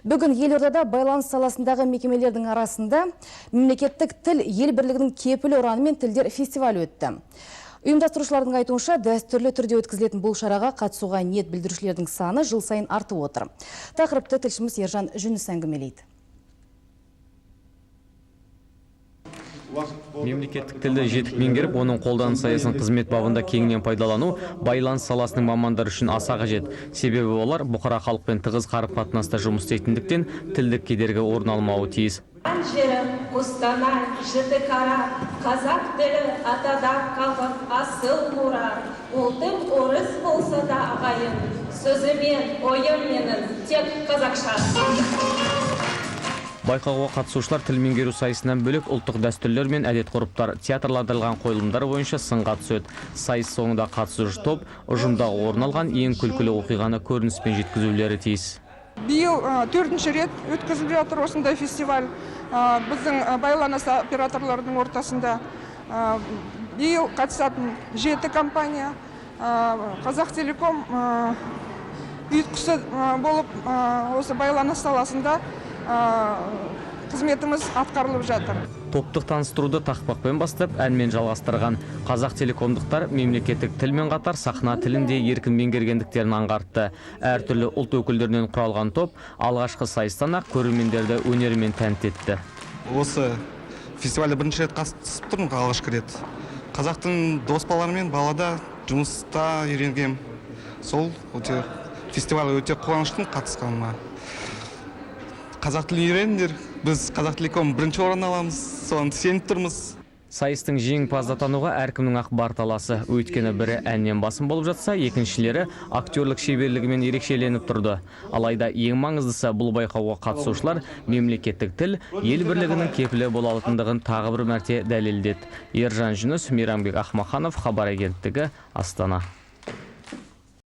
Бүгін елордада байланыс саласындағы мекемелердің арасында мемлекеттік тіл ел бірлігінің кепілі ұранымен тілдер фестивалі өтті. Ұйымдастырушылардың айтуынша, дәстүрлі түрде өткізілетін бұл шараға қатысуға ниет білдірушілердің саны жыл сайын артып отыр. Тақырыпты тілшіміз Ержан Жүніс әңгімелейді. Мемлекеттік тілді жетік меңгеріп, оның қолданыс аясын қызмет бабында кеңінен пайдалану байланыс саласының мамандары үшін аса қажет. Себебі олар бұқара халықпен тығыз қарым-қатынаста жұмыс істейтіндіктен тілдік кедергі орын алмауы тиіс. Қостанай, Жітіқара, қазақ тілі атада қалған асыл мұра. Ұлтым орыс болса да ағайын, сөзімен, ойымменің тек қазақша. Байқауға қатысушылар тіл меңгеру сайысынан бөлек ұлттық дәстүрлер мен әдет-ғұрыптар, театрландырылған қойылымдар бойынша сынға түседі. Сайыс соңында қатысушы топ ұжымда орын алған ең күлкілі оқиғаны көрініспен жеткізулері тиіс. Биыл 4-ші рет өткізіліп жатыр осындай фестиваль. Біздің байланыс операторлардың ортасында биыл қатысатын 7 компания, Қазақтелеком ұйытқысы болып осы байланыс саласында қызметіміз атқарылып жатыр. Топтық таныстыруды тақпақпен бастап, әнмен жалғастырған Қазақтелекомдықтар мемлекеттік тілмен қатар сахна тілінде еркін меңгергендіктерін аңғартты. Әртүрлі ұлт өкілдерінен құралған топ алғашқы сайыстан-ақ көрермендерді өнерімен тәнті етті. Осы фестивальде бірінші рет қатысып тұрмын, алғашқы рет. Қазақтың дос-балаларымен балада жұмыста үйренгем. Сол фестиваль өте қуаныштымын қатысқаныма. Қазақ тілін үйреніңдер. Біз Қазақтелеком бірінші орын аламыз, соған сеніп тұрмыз. Сайыстың жеңімпазды атануға әркімнің ақ бар таласы. Өйткені бірі әннен басым болып жатса, екіншілері актерлік шеберлігімен ерекшеленіп тұрды. Алайда ең маңыздысы бұл байқауға қатысушылар мемлекеттік тіл ел бірлігінің кепілі бола алатындығын тағы бір мәрте дәлелдеді. Ержан Жүніс, Мейрамбек Ахмаханов, Хабар агенттігі, Астана.